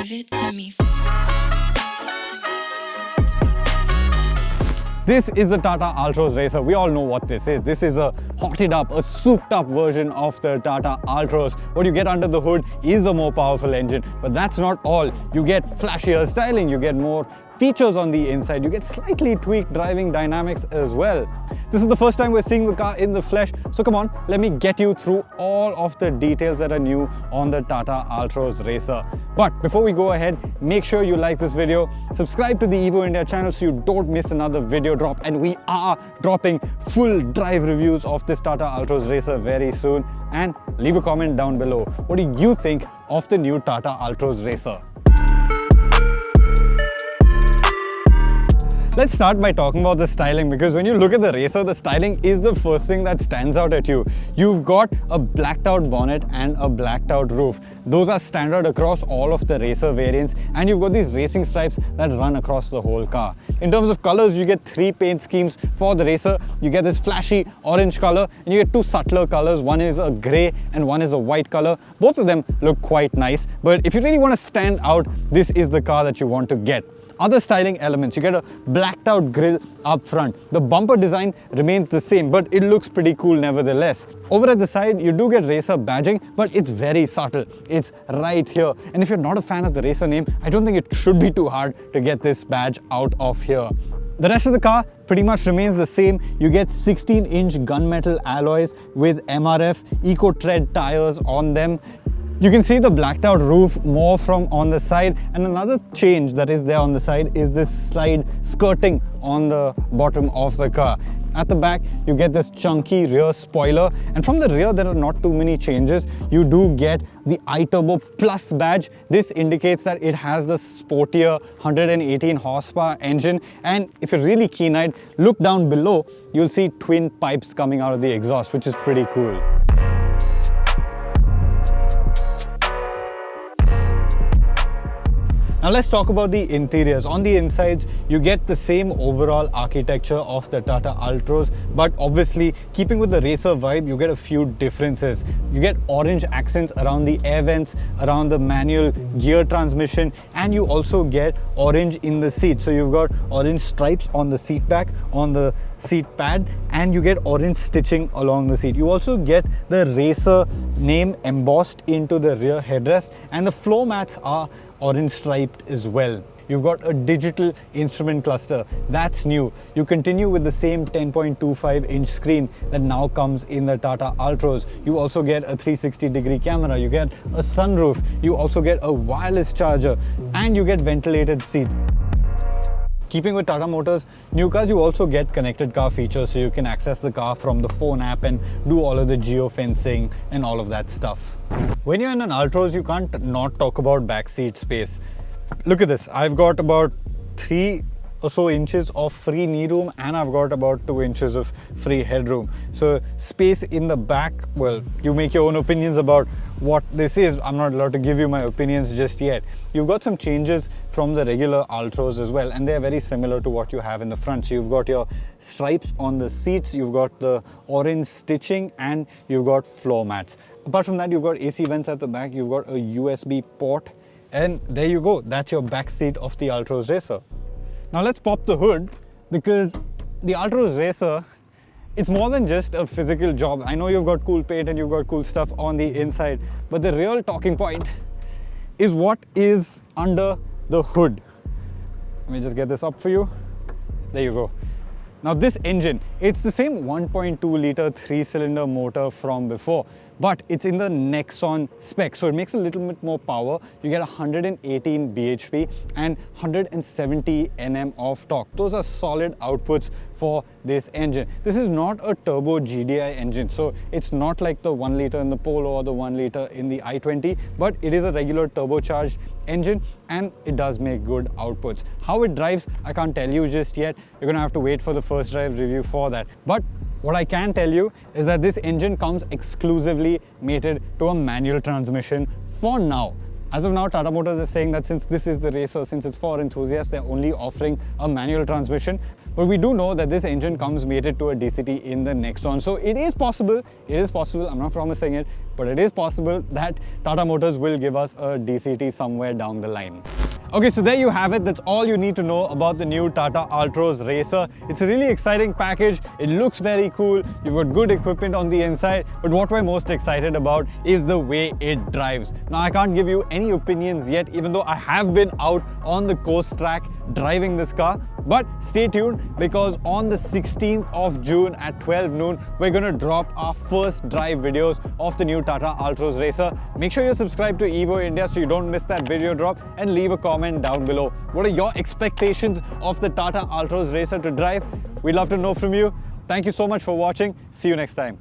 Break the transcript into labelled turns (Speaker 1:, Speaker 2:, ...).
Speaker 1: Give it to me.
Speaker 2: This is the Tata Altroz Racer. We all know what this is. This is a hotted up, a souped up version of the Tata Altroz. What you get under the hood is a more powerful engine, but that's not all. You get flashier styling, you get more features on the inside, you get slightly tweaked driving dynamics as well. This is the first time we're seeing the car in the flesh, so come on, let me get you through all of the details that are new on the Tata Altroz Racer. But before we go ahead, make sure you like this video, subscribe to the Evo India channel so you don't miss another video drop, and we are dropping full drive reviews of this Tata Altroz Racer very soon. And leave a comment down below. What do you think of the new Tata Altroz Racer? Let's start by talking about the styling, because when you look at the Racer, the styling is the first thing that stands out at you. You've got a blacked out bonnet and a blacked out roof. Those are standard across all of the Racer variants, and you've got these racing stripes that run across the whole car. In terms of colors, you get 3 paint schemes for the Racer. You get this flashy orange color, and you get 2 subtler colors. One is a grey and one is a white color. Both of them look quite nice, but if you really want to stand out, this is the car that you want to get. Other styling elements, you get a blacked out grille up front. The bumper design remains the same, but it looks pretty cool nevertheless. Over at the side, you do get Racer badging, but it's very subtle. It's right here. And if you're not a fan of the Racer name, I don't think it should be too hard to get this badge out of here. The rest of the car pretty much remains the same. You get 16-inch gunmetal alloys with MRF Eco Tread tires on them. You can see the blacked out roof more from on the side, and another change that is there on the side is this slide skirting on the bottom of the car. At the back, you get this chunky rear spoiler, and from the rear there are not too many changes. You do get the iTurbo Plus badge. This indicates that it has the sportier 118 horsepower engine, and if you're really keen-eyed, look down below, you'll see twin pipes coming out of the exhaust, which is pretty cool. Now let's talk about the interiors. On the insides, you get the same overall architecture of the Tata Altroz, but obviously, keeping with the Racer vibe, you get a few differences. You get orange accents around the air vents, around the manual gear transmission, and you also get orange in the seat. So you've got orange stripes on the seat back, on the seat pad, and you get orange stitching along the seat. You also get the Racer name embossed into the rear headrest, and the floor mats are orange striped as well. You've got a digital instrument cluster, that's new. You continue with the same 10.25-inch screen that now comes in the Tata Altroz. You also get a 360-degree camera, you get a sunroof, you also get a wireless charger, and you get ventilated seats. Keeping with Tata Motors new cars, you also get connected car features, so you can access the car from the phone app and do all of the geofencing and all of that stuff. When you're in an Altroz, you can't not talk about backseat space. Look at this. I've got about 3 or so inches of free knee room, and I've got about 2 inches of free headroom. So space in the back, well, you make your own opinions about what this is. I'm not allowed to give you my opinions just yet. You've got some changes from the regular Altroz as well, and they're very similar to what you have in the front. So you've got your stripes on the seats, you've got the orange stitching, and you've got floor mats. Apart from that, you've got AC vents at the back, you've got a USB port, and there you go. That's your back seat of the Altroz Racer. Now let's pop the hood, because the Altroz Racer, it's more than just a physical job. I know you've got cool paint and you've got cool stuff on the inside, but the real talking point is what is under the hood. Let me just get this up for you. There you go. Now this engine, it's the same 1.2 litre 3-cylinder motor from before, but it's in the Nexon spec, so it makes a little bit more power. You get 118 bhp and 170 Nm of torque. Those are solid outputs for this engine. This is not a turbo GDI engine, so it's not like the 1 litre in the Polo or the 1 litre in the i20, but it is a regular turbocharged engine, and it does make good outputs. How it drives, I can't tell you just yet. You're gonna have to wait for the first drive review for that. But what I can tell you is that this engine comes exclusively mated to a manual transmission for now. As of now, Tata Motors is saying that since this is the Racer, since it's for enthusiasts, they're only offering a manual transmission. But we do know that this engine comes mated to a DCT in the Nexon. So it is possible, I'm not promising it, but it is possible that Tata Motors will give us a DCT somewhere down the line. Okay, so there you have it. That's all you need to know about the new Tata Altroz Racer. It's a really exciting package. It looks very cool. You've got good equipment on the inside. But what we're most excited about is the way it drives. Now, I can't give you any opinions yet, even though I have been out on the coast track driving this car. But stay tuned, because on the 16th of June at 12 noon, we're going to drop our first drive videos of the new Tata Altroz Racer. Make sure you're subscribed to Evo India so you don't miss that video drop, and leave a comment down below. What are your expectations of the Tata Altroz Racer to drive? We'd love to know from you. Thank you so much for watching. See you next time.